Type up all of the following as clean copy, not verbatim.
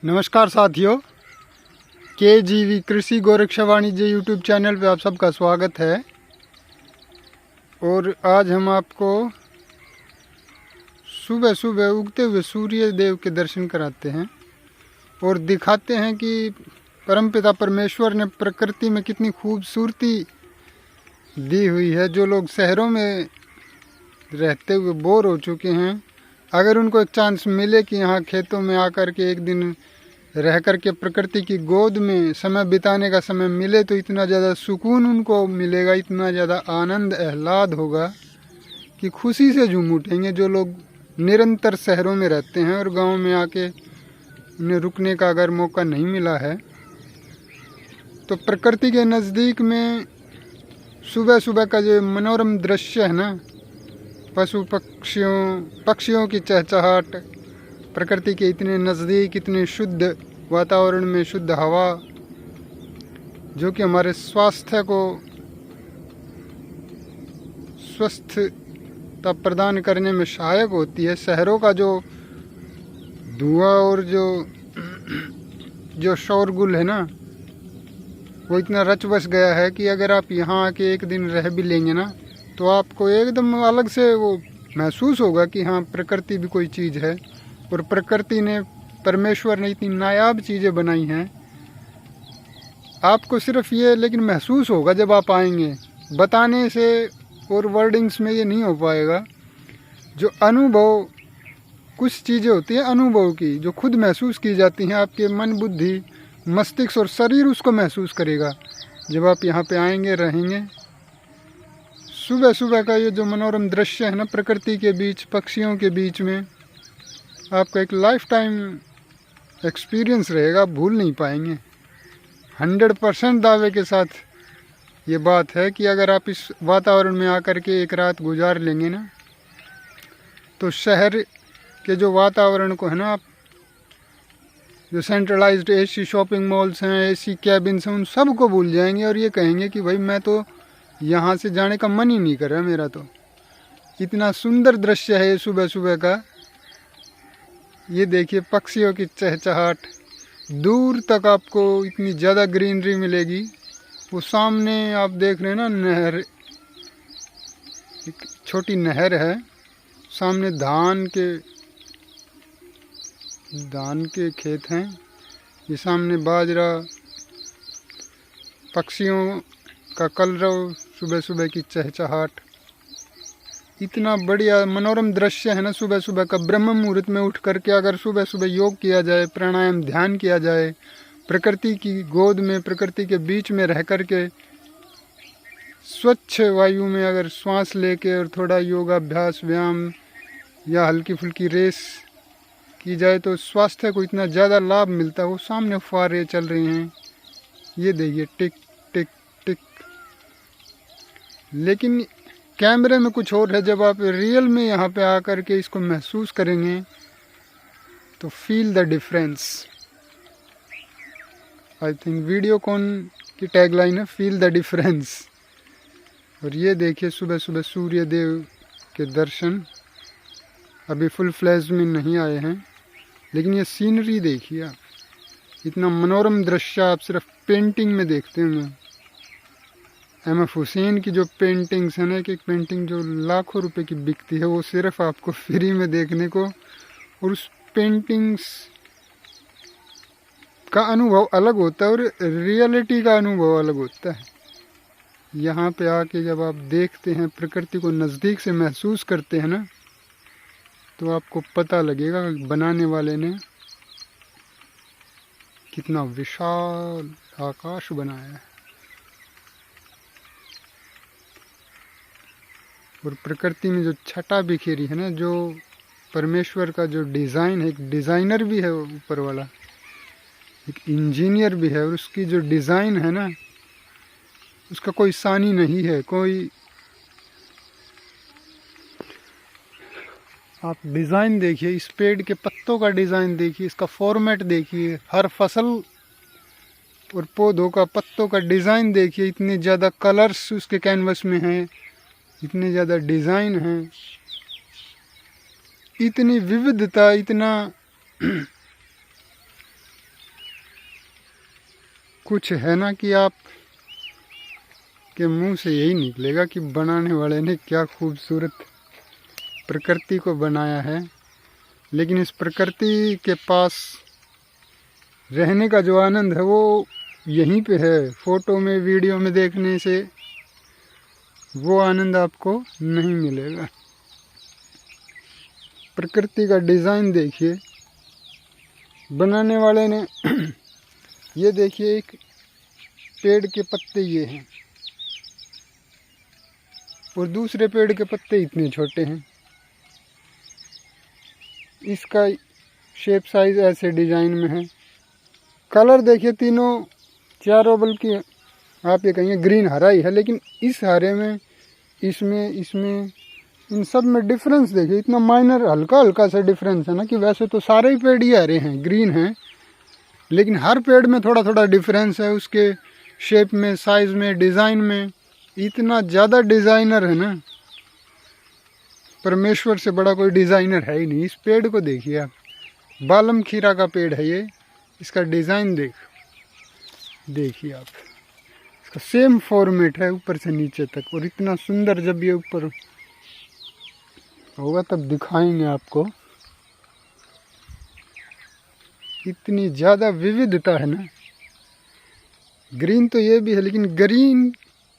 नमस्कार साथियों, KGV कृषि गोरक्षा वाणिज्य यूट्यूब चैनल पे आप सबका स्वागत है। और आज हम आपको सुबह सुबह उगते हुए सूर्य देव के दर्शन कराते हैं और दिखाते हैं कि परमपिता परमेश्वर ने प्रकृति में कितनी खूबसूरती दी हुई है। जो लोग शहरों में रहते हुए बोर हो चुके हैं, अगर उनको एक चांस मिले कि यहाँ खेतों में आकर के एक दिन रह कर के प्रकृति की गोद में समय बिताने का समय मिले, तो इतना ज़्यादा सुकून उनको मिलेगा, इतना ज़्यादा आनंद आह्लाद होगा कि खुशी से झूम उठेंगे। जो लोग निरंतर शहरों में रहते हैं और गांव में आके उन्हें रुकने का अगर मौका नहीं मिला है, तो प्रकृति के नज़दीक में सुबह सुबह का जो मनोरम दृश्य है ना, पशु पक्षियों की चहचहाट, प्रकृति के इतने नज़दीक, इतने शुद्ध वातावरण में शुद्ध हवा, जो कि हमारे स्वास्थ्य को स्वस्थता प्रदान करने में सहायक होती है। शहरों का जो धुआं और जो शोरगुल है ना, वो इतना रच बस गया है कि अगर आप यहाँ आके एक दिन रह भी लेंगे ना, तो आपको एकदम अलग से वो महसूस होगा कि हाँ, प्रकृति भी कोई चीज़ है। और प्रकृति ने, परमेश्वर ने इतनी नायाब चीज़ें बनाई हैं। आपको सिर्फ ये लेकिन महसूस होगा जब आप आएंगे, बताने से और वर्डिंग्स में ये नहीं हो पाएगा। जो अनुभव, कुछ चीज़ें होती हैं अनुभव की, जो खुद महसूस की जाती हैं, आपके मन, बुद्धि, मस्तिष्क और शरीर उसको महसूस करेगा जब आप यहाँ पे आएंगे, रहेंगे। सुबह सुबह का ये जो मनोरम दृश्य है ना, प्रकृति के बीच, पक्षियों के बीच में, आपका एक लाइफ टाइम एक्सपीरियंस रहेगा, आप भूल नहीं पाएंगे। 100% दावे के साथ ये बात है कि अगर आप इस वातावरण में आकर के एक रात गुजार लेंगे ना, तो शहर के जो वातावरण को है ना, आप जो सेंट्रलाइज्ड AC शॉपिंग मॉल्स हैं, AC कैबिन्स हैं, उन सब को भूल जाएंगे और ये कहेंगे कि भाई मैं तो यहाँ से जाने का मन ही नहीं कर रहा मेरा। तो इतना सुंदर दृश्य है ये सुबह सुबह का। ये देखिए, पक्षियों की चहचहाट, दूर तक आपको इतनी ज़्यादा ग्रीनरी मिलेगी। वो सामने आप देख रहे हैं ना, नहर, एक छोटी नहर है, सामने धान के खेत हैं, ये सामने बाजरा, पक्षियों का कलरव, सुबह सुबह की चहचहाट, इतना बढ़िया मनोरम दृश्य है ना सुबह सुबह का। ब्रह्म मुहूर्त में उठ करके अगर सुबह सुबह योग किया जाए, प्राणायाम, ध्यान किया जाए, प्रकृति की गोद में, प्रकृति के बीच में रह करके स्वच्छ वायु में अगर श्वास लेके और थोड़ा योगाभ्यास, व्यायाम या हल्की फुल्की रेस की जाए, तो स्वास्थ्य को इतना ज़्यादा लाभ मिलता है। वो सामने फुहारे चल रही हैं, ये देखिए, टिक टिक टिक। लेकिन कैमरे में कुछ और है, जब आप रियल में यहाँ पे आकर के इसको महसूस करेंगे तो feel the difference. I think Videocon की टैगलाइन है, फील द डिफरेंस। और ये देखिए, सुबह सुबह सूर्य देव के दर्शन अभी फुल फ्लैश में नहीं आए हैं, लेकिन ये सीनरी देखिए आप, इतना मनोरम दृश्य आप सिर्फ पेंटिंग में देखते होंगे। M.F. हुसैन की जो पेंटिंग्स है ना, एक पेंटिंग जो लाखों रुपए की बिकती है, वो सिर्फ आपको फ्री में देखने को, और उस पेंटिंग्स का अनुभव अलग होता है और रियलिटी का अनुभव अलग होता है। यहाँ पे आके जब आप देखते हैं, प्रकृति को नज़दीक से महसूस करते हैं ना, तो आपको पता लगेगा बनाने वाले ने कितना विशाल आकाश बनाया है। और प्रकृति में जो छटा बिखेरी है ना, जो परमेश्वर का जो डिज़ाइन है, एक डिज़ाइनर भी है ऊपर वाला, एक इंजीनियर भी है, और उसकी जो डिज़ाइन है ना, उसका कोई सानी नहीं है। कोई आप डिज़ाइन देखिए, इस पेड़ के पत्तों का डिज़ाइन देखिए, इसका फॉर्मेट देखिए, हर फसल और पौधों का, पत्तों का डिज़ाइन देखिए, इतने ज़्यादा कलर्स उसके कैनवस में हैं, इतने ज़्यादा डिज़ाइन हैं, इतनी विविधता, इतना कुछ है ना कि आप के मुंह से यही निकलेगा कि बनाने वाले ने क्या खूबसूरत प्रकृति को बनाया है। लेकिन इस प्रकृति के पास रहने का जो आनंद है वो यहीं पे है। फ़ोटो में, वीडियो में देखने से वो आनंद आपको नहीं मिलेगा। प्रकृति का डिज़ाइन देखिए, बनाने वाले ने ये देखिए, एक पेड़ के पत्ते ये हैं और दूसरे पेड़ के पत्ते इतने छोटे हैं। इसका शेप साइज ऐसे डिज़ाइन में है। कलर देखिए, तीनों चारों, बल्कि आप ये कहेंगे ग्रीन हरा ही है, लेकिन इस हरे में, इसमें इन सब में डिफरेंस देखिए, इतना माइनर हल्का हल्का सा डिफरेंस है ना कि वैसे तो सारे ही पेड़ ही हरे हैं, ग्रीन हैं, लेकिन हर पेड़ में थोड़ा थोड़ा डिफरेंस है उसके शेप में, साइज में, डिज़ाइन में। इतना ज़्यादा डिज़ाइनर है ना, परमेश्वर से बड़ा कोई डिज़ाइनर है ही नहीं। इस पेड़ को देखिए आप, बालम खीरा का पेड़ है ये। इसका डिज़ाइन देखिए आप, इसका सेम फॉर्मेट है ऊपर से नीचे तक, और इतना सुंदर। जब ये ऊपर होगा तब दिखाएंगे आपको। इतनी ज़्यादा विविधता है ना। ग्रीन तो ये भी है, लेकिन ग्रीन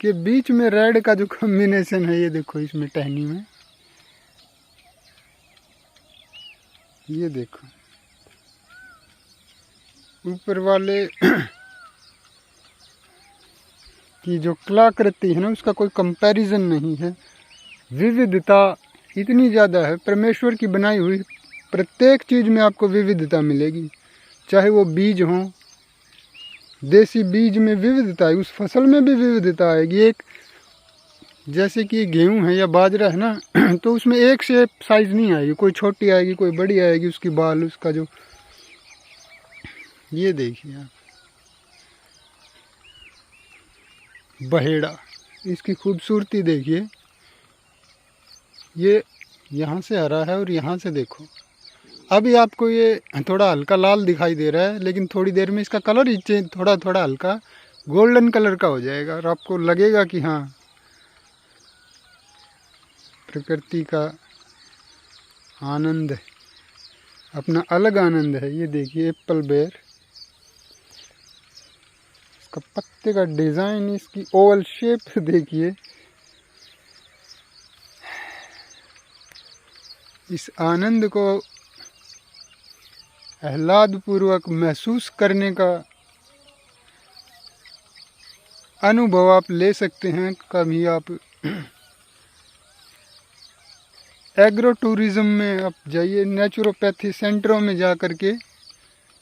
के बीच में रेड का जो कॉम्बिनेशन है, ये देखो इसमें टहनी में, ये देखो ऊपर वाले की जो कलाकृति है ना, उसका कोई कंपैरिजन नहीं है। विविधता इतनी ज़्यादा है। परमेश्वर की बनाई हुई प्रत्येक चीज़ में आपको विविधता मिलेगी। चाहे वो बीज हों, देसी बीज में विविधता है, उस फसल में भी विविधता आएगी। एक जैसे कि गेहूं है या बाजरा है ना, तो उसमें एक शेप साइज नहीं आएगी, कोई छोटी आएगी, कोई बड़ी आएगी। उसकी बाल, उसका जो, ये देखिए आप, बहेड़ा, इसकी खूबसूरती देखिए। ये यहाँ से हरा है और यहाँ से देखो। अभी आपको ये थोड़ा हल्का लाल दिखाई दे रहा है, लेकिन थोड़ी देर में इसका कलर ही चेंज, थोड़ा थोड़ा हल्का गोल्डन कलर का हो जाएगा, और आपको लगेगा कि हाँ, प्रकृति का आनंद अपना अलग आनंद है। ये देखिए एप्पल बेर, इसका पत्ते का डिज़ाइन, इसकी ओवल शेप देखिए। इस आनंद को आह्लादपूर्वक महसूस करने का अनुभव आप ले सकते हैं। कभी आप एग्रो टूरिज्म में आप जाइए, नेचुरोपैथी सेंटरों में जा कर के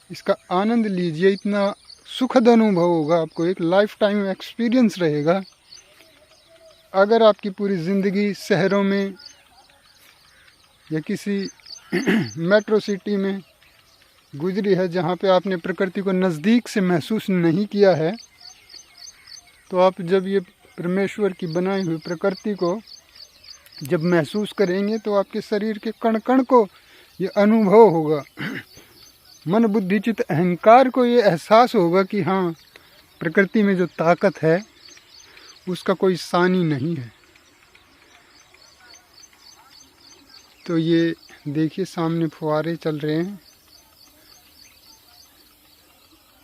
इसका आनंद लीजिए। इतना सुखद अनुभव होगा आपको, एक लाइफ टाइम एक्सपीरियंस रहेगा। अगर आपकी पूरी ज़िंदगी शहरों में या किसी मेट्रो सिटी में गुजरी है, जहाँ पे आपने प्रकृति को नज़दीक से महसूस नहीं किया है, तो आप जब ये परमेश्वर की बनाई हुई प्रकृति को जब महसूस करेंगे, तो आपके शरीर के कण कण को ये अनुभव होगा। मन, बुद्धि, चित्त, अहंकार को ये एहसास होगा कि हाँ, प्रकृति में जो ताकत है उसका कोई सानी नहीं है। तो ये देखिए, सामने फुहारे चल रहे हैं।